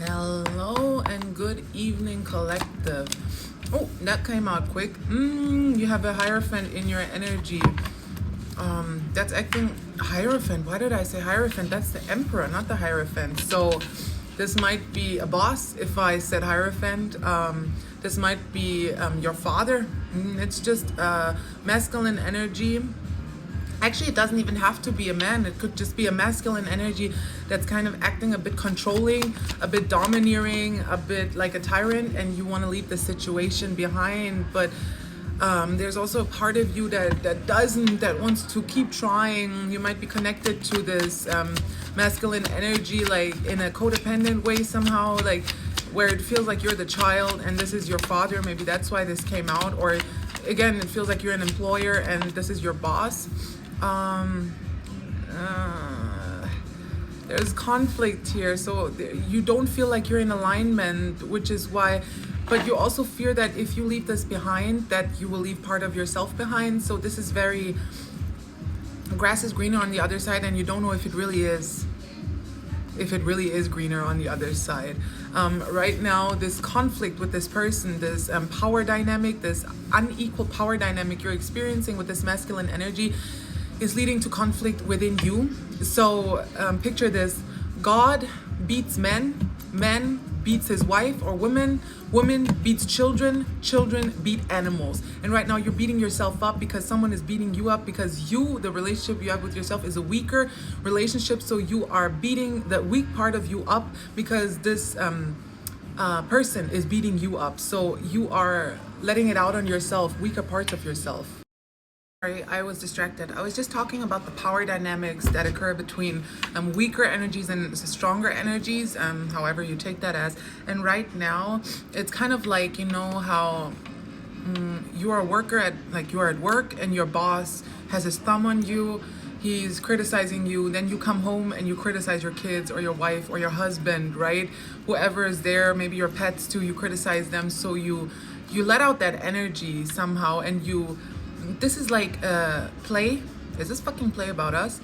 Hello and good evening, collective. Oh, that came out quick. You have a Hierophant in your energy. That's acting Hierophant. Why did I say Hierophant? That's the Emperor, not the Hierophant. So this might be a boss if I said Hierophant. This might be your father. It's just masculine energy. Actually, it doesn't even have to be a man. It could just be a masculine energy that's kind of acting a bit controlling, a bit domineering, a bit like a tyrant, and you want to leave the situation behind. But there's also a part of you that wants to keep trying. You might be connected to this masculine energy, like in a codependent way somehow, like where it feels like you're the child and this is your father. Maybe that's why this came out. Or again, it feels like you're an employer and this is your boss. There's conflict here, so you don't feel like you're in alignment, which is why, but you also fear that if you leave this behind, that you will leave part of yourself behind. So this is very, grass is greener on the other side, and you don't know if it really is greener on the other side. Right now, this conflict with this person, this power dynamic, this unequal power dynamic you're experiencing with this masculine energy is leading to conflict within you. So picture this: God beats men, man beats his wife or woman, woman beats children, children beat animals. And right now you're beating yourself up because someone is beating you up, because the relationship you have with yourself is a weaker relationship. So you are beating the weak part of you up because this person is beating you up. So you are letting it out on yourself, weaker parts of yourself. Sorry, I was distracted. I was just talking about the power dynamics that occur between weaker energies and stronger energies, however you take that as. And right now, it's kind of like, you know, how you are a worker you are at work and your boss has his thumb on you. He's criticizing you, then you come home and you criticize your kids or your wife or your husband, right? Whoever is there, maybe your pets too, you criticize them. So you let out that energy somehow, and this is like a play. Is this fucking play about us?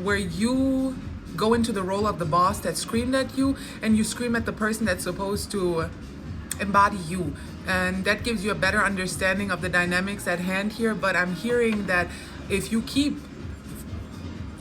Where you go into the role of the boss that screamed at you, and you scream at the person that's supposed to embody you. And that gives you a better understanding of the dynamics at hand here. But I'm hearing that if you keep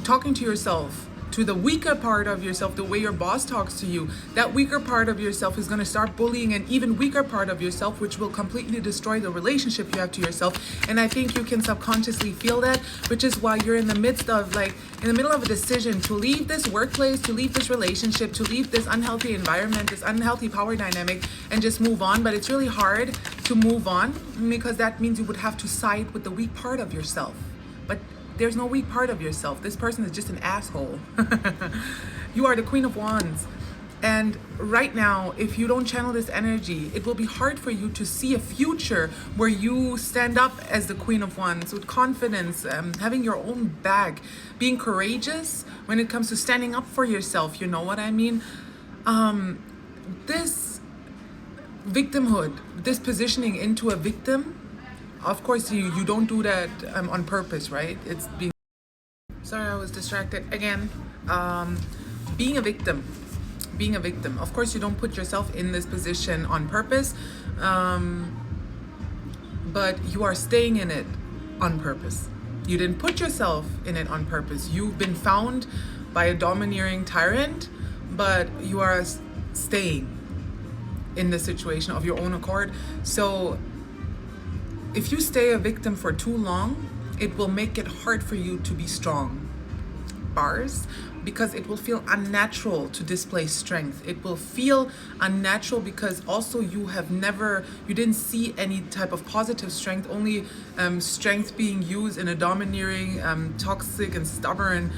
talking to yourself, to the weaker part of yourself, the way your boss talks to you, that weaker part of yourself is going to start bullying an even weaker part of yourself, which will completely destroy the relationship you have to yourself. And I think you can subconsciously feel that, which is why you're in the middle of a decision to leave this workplace, to leave this relationship, to leave this unhealthy environment, this unhealthy power dynamic, and just move on. But it's really hard to move on because that means you would have to side with the weak part of yourself. But there's no weak part of yourself. This person is just an asshole. You are the Queen of Wands. And right now, if you don't channel this energy, it will be hard for you to see a future where you stand up as the Queen of Wands with confidence, having your own back, being courageous when it comes to standing up for yourself. You know what I mean? This victimhood, this positioning into a victim, of course, you don't do that on purpose, right? It's being... Sorry, I was distracted again. Being a victim. Of course, you don't put yourself in this position on purpose, but you are staying in it on purpose. You didn't put yourself in it on purpose. You've been found by a domineering tyrant, but you are staying in the situation of your own accord. So if you stay a victim for too long, it will make it hard for you to be strong. Bars, because it will feel unnatural to display strength. It will feel unnatural because also you didn't see any type of positive strength, only strength being used in a domineering, toxic and stubborn,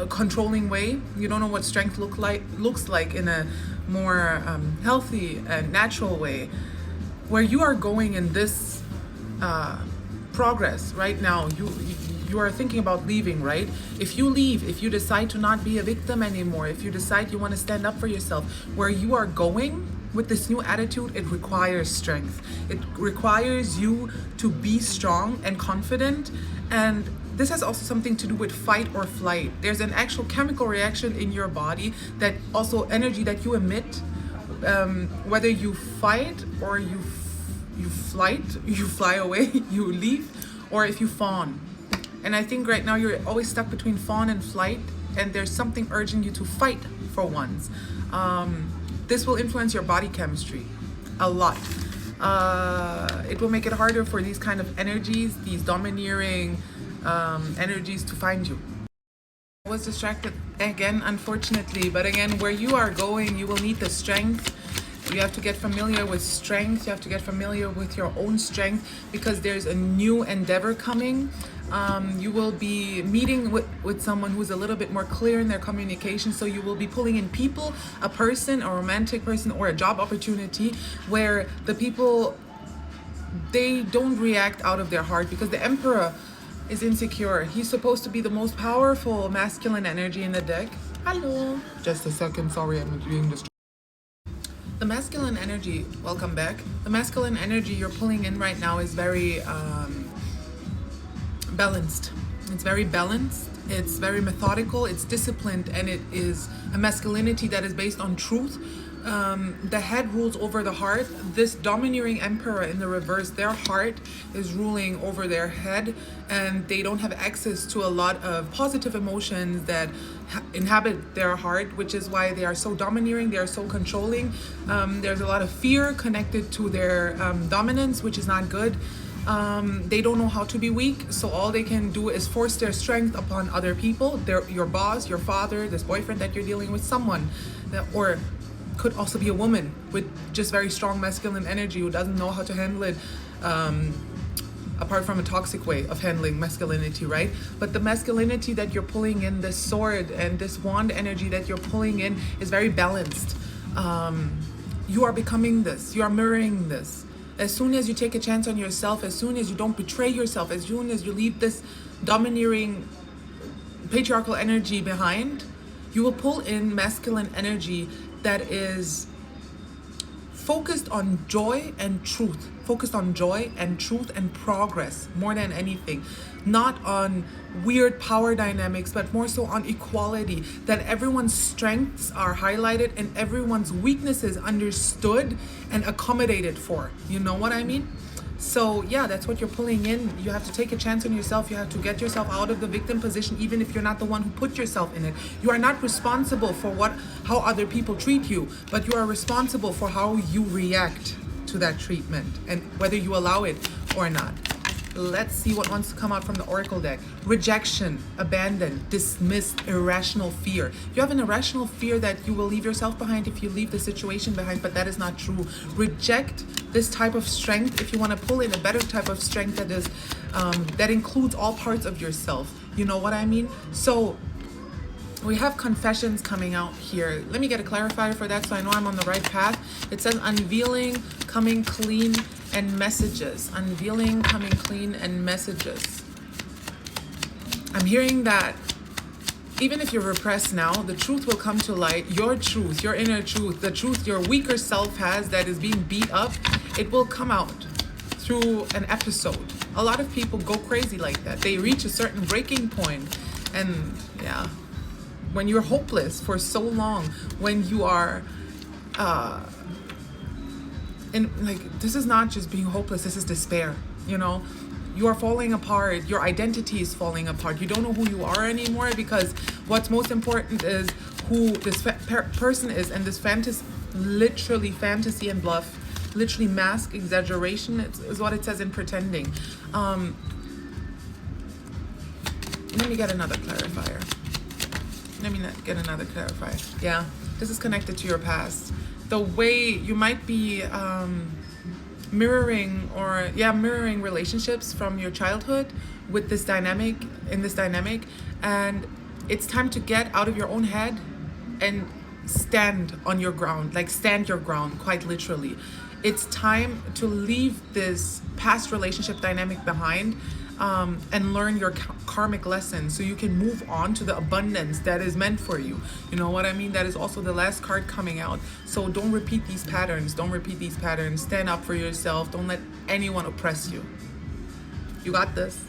controlling way. You don't know what strength looks like in a more healthy and natural way. Where you are going in this progress right now, you are thinking about leaving, right? If you leave, if you decide to not be a victim anymore, if you decide you want to stand up for yourself, where you are going with this new attitude, it requires strength. It requires you to be strong and confident, and this has also something to do with fight or flight. There's an actual chemical reaction in your body, that also energy that you emit, whether you fight or you fly away, you leave, or if you fawn. And I think right now you're always stuck between fawn and flight, and there's something urging you to fight for once. This will influence your body chemistry a lot. It will make it harder for these kind of energies, these domineering energies, to find you. I was distracted again, unfortunately, but again, where you are going, you will need the strength. You have to get familiar with strength. You have to get familiar with your own strength, because there's a new endeavor coming. You will be meeting with someone who's a little bit more clear in their communication. So you will be pulling in people, a person, a romantic person, or a job opportunity, where the people, they don't react out of their heart, because the Emperor is insecure. He's supposed to be the most powerful masculine energy in the deck. Hello. Just a second. Sorry, I'm being distracted. The masculine energy, welcome back. The masculine energy you're pulling in right now is very balanced. It's very balanced. It's very methodical. It's disciplined, and it is a masculinity that is based on truth. The head rules over the heart. This domineering emperor in the reverse, their heart is ruling over their head, and they don't have access to a lot of positive emotions that inhabit their heart, which is why they are so domineering, they are so controlling. There's a lot of fear connected to their dominance, which is not good. They don't know how to be weak, so all they can do is force their strength upon other people. Your boss, your father, this boyfriend that you're dealing with, someone that, or could also be a woman with just very strong masculine energy who doesn't know how to handle it, apart from a toxic way of handling masculinity, right? But the masculinity that you're pulling in, this sword and this wand energy that you're pulling in, is very balanced. You are becoming this, you are mirroring this. As soon as you take a chance on yourself, as soon as you don't betray yourself, as soon as you leave this domineering patriarchal energy behind, you will pull in masculine energy that is focused on joy and truth, focused on joy and truth and progress more than anything. Not on weird power dynamics, but more so on equality, that everyone's strengths are highlighted and everyone's weaknesses understood and accommodated for. You know what I mean? So yeah, that's what you're pulling in. You have to take a chance on yourself. You have to get yourself out of the victim position, even if you're not the one who put yourself in it. You are not responsible for how other people treat you, but you are responsible for how you react to that treatment and whether you allow it or not. Let's see what wants to come out from the Oracle deck. Rejection, abandon, dismissed, irrational fear. You have an irrational fear that you will leave yourself behind if you leave the situation behind, but that is not true. Reject this type of strength if you want to pull in a better type of strength that is that includes all parts of yourself. You know what I mean? So we have confessions coming out here. Let me get a clarifier for that so I know I'm on the right path. It says unveiling, coming clean, and messages. Unveiling, coming clean, and messages. I'm hearing that even if you're repressed now, the truth will come to light. Your truth, your inner truth, the truth your weaker self has that is being beat up, it will come out through an episode. A lot of people go crazy like that. They reach a certain breaking point, and yeah, when you're hopeless for so long, when you are and like, this is not just being hopeless, this is despair. You know, you are falling apart, your identity is falling apart, you don't know who you are anymore, because what's most important is who this person is, and this fantasy, literally fantasy and bluff, literally mask, exaggeration, is what it says in pretending. Let me get another clarifier. Yeah, this is connected to your past. The way you might be mirroring relationships from your childhood with this dynamic, and it's time to get out of your own head and stand on your ground, like stand your ground, quite literally. It's time to leave this past relationship dynamic behind, and learn your karmic lessons so you can move on to the abundance that is meant for you. You know what I mean? That is also the last card coming out. So don't repeat these patterns. Stand up for yourself. Don't let anyone oppress you. You got this.